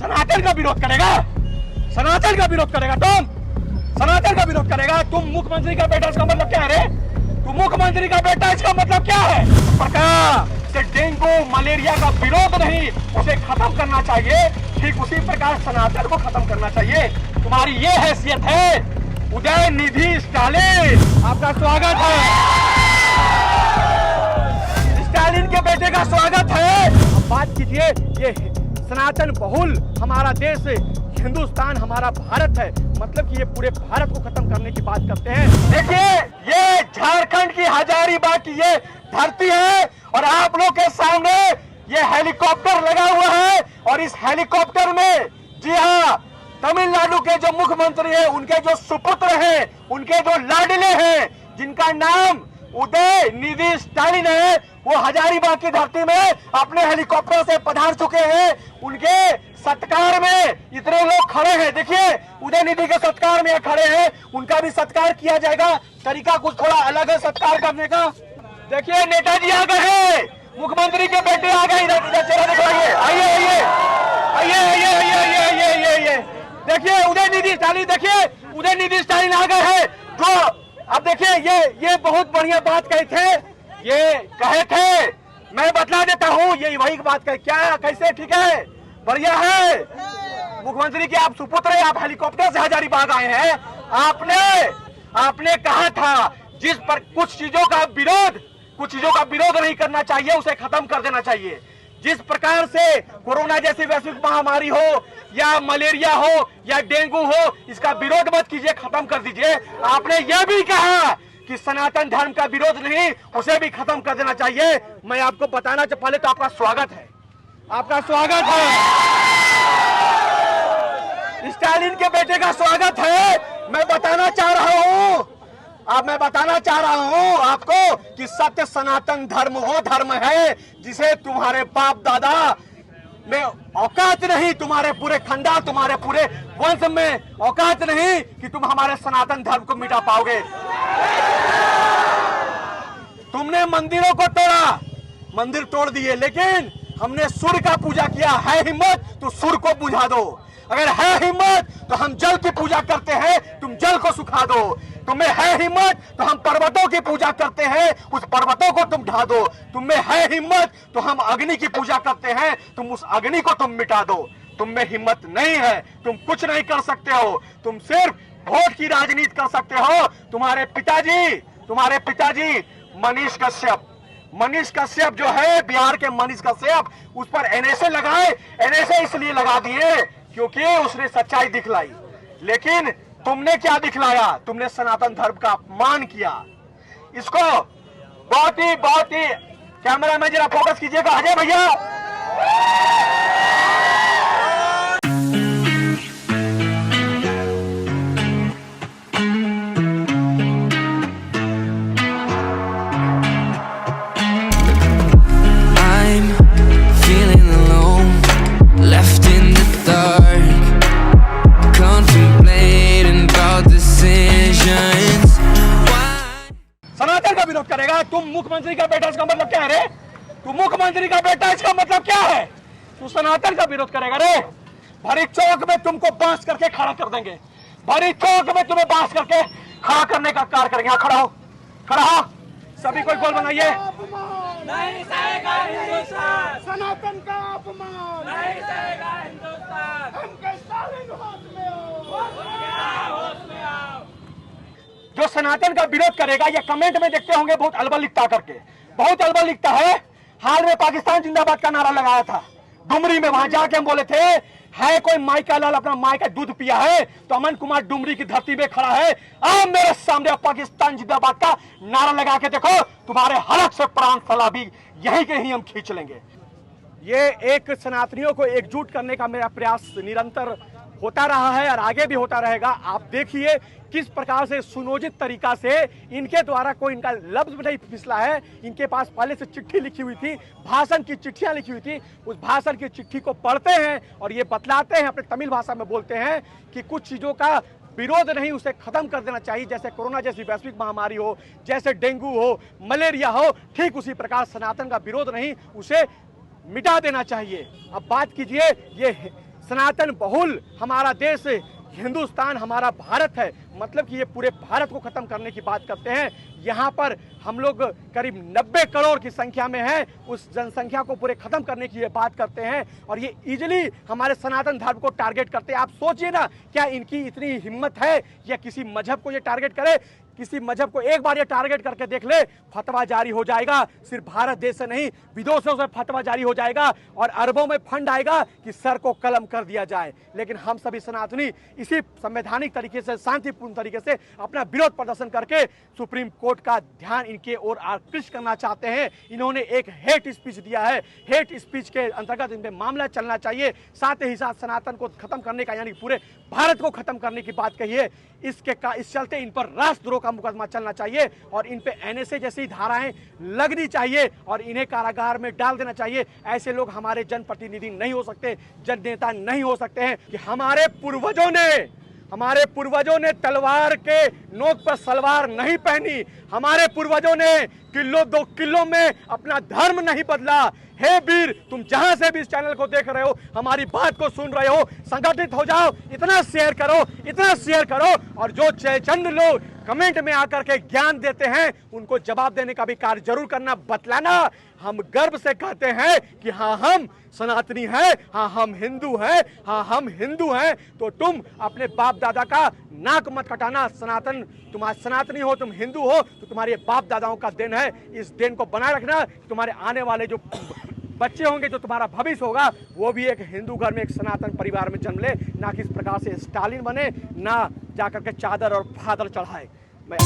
सनातन का विरोध करेगा? सनातन का विरोध करेगा तुम? सनातन का विरोध करेगा? तुम मुख्यमंत्री का बेटा, इसका मतलब क्या है रे? तुम मुख्यमंत्री का बेटा, इसका मतलब क्या है? प्रकार से डेंगू मलेरिया का विरोध नहीं, उसे खत्म करना चाहिए, ठीक उसी प्रकार सनातन को खत्म करना चाहिए। तुम्हारी ये हैसियत है। उदयनिधि स्टालिन, आपका स्वागत है। स्टालिन के बेटे का स्वागत है। अब बात कीजिए, ये सनातन बहुल हमारा देश, हिंदुस्तान हमारा भारत है, मतलब कि ये पूरे भारत को खत्म करने की बात करते हैं। देखिए, ये झारखंड की हजारीबाग की ये धरती है और आप लोग के सामने ये हेलीकॉप्टर लगा हुआ है और इस हेलीकॉप्टर में, जी हाँ, तमिलनाडु के जो मुख्यमंत्री हैं, उनके जो सुपुत्र हैं, उनके जो लाडले हैं, जिनका नाम उदयनिधि स्टालिन है, वो हजारीबाग की धरती में अपने हेलीकॉप्टर से पधार चुके हैं। उनके सत्कार में इतने लोग खड़े हैं। देखिए, उदयनिधि के सत्कार में खड़े हैं, उनका भी सत्कार किया जाएगा। तरीका कुछ थोड़ा अलग है सत्कार करने का। देखिए, नेताजी आ गए हैं, मुख्यमंत्री के बेटे आ गए। इधर चेहरा दिखाइए, आइए आइए आइए आइए आइए आइए आइए। देखिए उदयनिधि स्टालिन, देखिए उदयनिधि स्टालिन आ गए हैं। तो अब देखिए, ये बहुत बढ़िया बात कही थे, ये कहे थे, मैं बतला देता हूँ, ये वही बात कहे। क्या, कैसे? ठीक है, बढ़िया है। मुख्यमंत्री के आप सुपुत्र हैं, आप हेलीकॉप्टर से हजारीबाग आए हैं। आपने कहा था, जिस पर कुछ चीजों का विरोध नहीं करना चाहिए, उसे खत्म कर देना चाहिए। जिस प्रकार से कोरोना जैसी वैश्विक महामारी हो या मलेरिया हो या डेंगू हो, इसका विरोध मत कीजिए, खत्म कर दीजिए। आपने यह भी कहा कि सनातन धर्म का विरोध नहीं, उसे भी खत्म कर देना चाहिए। मैं आपको बताना चाहिए, पहले तो आपका स्वागत है, आपका स्वागत है। स्टालिन के बेटे का स्वागत है। मैं बताना चाह रहा हूं आपको कि सत्य सनातन धर्म वो धर्म है जिसे तुम्हारे बाप दादा में औकात नहीं, तुम्हारे पूरे खानदान, तुम्हारे पूरे वंश में औकात नहीं कि तुम हमारे सनातन धर्म को मिटा पाओगे। तुमने मंदिरों को तोड़ा, मंदिर तोड़ दिए, लेकिन हमने सूर्य का पूजा किया। है हिम्मत तो सूर्य को बुझा दो। अगर है हिम्मत तो हम जल की पूजा करते हैं, तुम जल को सुखा दो। तुम्हें है हिम्मत तो हम पर्वतों की पूजा करते हैं, उस पर्वतों को तुम ढा दो। तुम्हें है हिम्मत तो हम अग्नि की पूजा करते हैं, तुम उस अग्नि को तुम मिटा दो। तुम में हिम्मत नहीं है, तुम कुछ नहीं कर सकते हो, तुम सिर्फ वोट की राजनीति कर सकते हो। तुम्हारे पिताजी मनीष कश्यप जो है, बिहार के मनीष कश्यप, उस पर एनएसए लगाए। एनएसए इसलिए लगा दिए क्योंकि उसने सच्चाई दिखलाई। लेकिन तुमने क्या दिखलाया? तुमने सनातन धर्म का अपमान किया। इसको बहुत ही कैमरा में जरा फोकस कीजिएगा, अजय भैया। सनातन का विरोध करेगा? तुम मुख्यमंत्री का बेटा, इसका मतलब क्या है रे? तुम मुख्यमंत्री का बेटा, इसका मतलब क्या है? तू सनातन का विरोध करेगा रे? भरी चौक में तुमको बांस करके खड़ा कर देंगे। भरी चौक में तुम्हें बांस करके खड़ा करने का कार्य करेंगे। खड़ा हो, सभी कोई गोल बनाइए। नहीं सहेगा हिंदुस्तान, सनातन का अपमान नहीं सहेगा हिंदुस्तान। हम स्टालिन होश में आओ। जो सनातन का विरोध करेगा, या कमेंट में देखते होंगे बहुत अलबल लिखता करके, बहुत अलबल लिखता है। हाल में पाकिस्तान जिंदाबाद का नारा लगाया था डुमरी में, वहां जाके हम बोले थे, है कोई माई का लाल अपना माई का दूध पिया है? तो अमन कुमार डुमरी की धरती में खड़ा है। आप मेरे सामने पाकिस्तान जिंदाबाद का नारा लगा के देखो, तुम्हारे हलक से प्राण फला भी यही के ही हम खींच लेंगे। ये एक सनातनियों को एकजुट करने का मेरा प्रयास निरंतर होता रहा है और आगे भी होता रहेगा। आप देखिए किस प्रकार से सुनियोजित तरीका से इनके द्वारा कोई इनका लफ्ज नहीं फिसला है। इनके पास पहले से चिट्ठी लिखी हुई थी, भाषण की चिट्ठियां लिखी हुई थी। उस भाषण की चिट्ठी को पढ़ते हैं और ये बतलाते हैं, अपने तमिल भाषा में बोलते हैं कि कुछ चीजों का विरोध नहीं, उसे खत्म कर देना चाहिए। जैसे कोरोना जैसी वैश्विक महामारी हो, जैसे डेंगू हो, मलेरिया हो, ठीक उसी प्रकार सनातन का विरोध नहीं, उसे मिटा देना चाहिए। अब बात कीजिए, ये सनातन बहुल हमारा देश हिंदुस्तान हमारा भारत है, मतलब कि ये पूरे भारत को खत्म करने की बात करते हैं। यहाँ पर हम लोग करीब 90 करोड़ की संख्या में हैं, उस जनसंख्या को पूरे खत्म करने की ये बात करते हैं और ये इजीली हमारे सनातन धर्म को टारगेट करते हैं। आप सोचिए ना, क्या इनकी इतनी हिम्मत है या किसी मजहब को ये टारगेट करे? किसी मजहब को एक बार ये टारगेट करके देख ले, फतवा जारी हो जाएगा। सिर्फ भारत देश से नहीं, विदेशों से फतवा जारी हो जाएगा और अरबों में फंड आएगा कि सर को कलम कर दिया जाए। लेकिन हम सभी सनातनी इसी संवैधानिक तरीके से, शांतिपूर्ण तरीके से अपना विरोध प्रदर्शन करके सुप्रीम कोर्ट का ध्यान इनके ओर आकृष्ट करना चाहते हैं। इन्होंने एक हेट स्पीच दिया है, हेट स्पीच के अंतर्गत इन पे मामला चलना चाहिए। साथ ही साथ सनातन को खत्म करने का, यानी पूरे भारत को खत्म करने की बात कही है। इस चलते इन पर राष्ट्रद्रोह का मुकदमा चलना चाहिए और इन पे एनएसए जैसी धाराएं लगनी चाहिए और इन्हें कारागार में डाल देना चाहिए। ऐसे लोग हमारे जनप्रतिनिधि नहीं हो सकते, जन नेता नहीं हो सकते हैं। कि हमारे पूर्वजों ने तलवार के नोक पर सलवार नहीं पहनी, हमारे पूर्वजों ने किलो 2 किलो में अपना धर्म नहीं बदला। हे वीर, तुम जहां से भी इस चैनल को देख रहे हो, हमारी बात को सुन रहे हो, संगठित हो जाओ, इतना शेयर करो और जो चंद लोग कमेंट में आकर के ज्ञान देते हैं उनको जवाब देने का भी कार्य जरूर करना, बतलाना। हम गर्व से कहते हैं कि हाँ हम सनातनी हैं, हाँ हम हिंदू हैं। तो तुम अपने बाप दादा का नाक मत कटाना। सनातनी हो, तुम हिंदू हो तो तुम्हारे बाप दादाओं का दिन है। इस दिन को बनाए रखना। तुम्हारे आने वाले जो बच्चे होंगे, जो तुम्हारा भविष्य होगा, वो भी एक हिंदू घर में, एक सनातन परिवार में जन्म ले, ना कि इस प्रकार से स्टालिन बने, ना जाकर के चादर और फादर चढ़ाए। मैं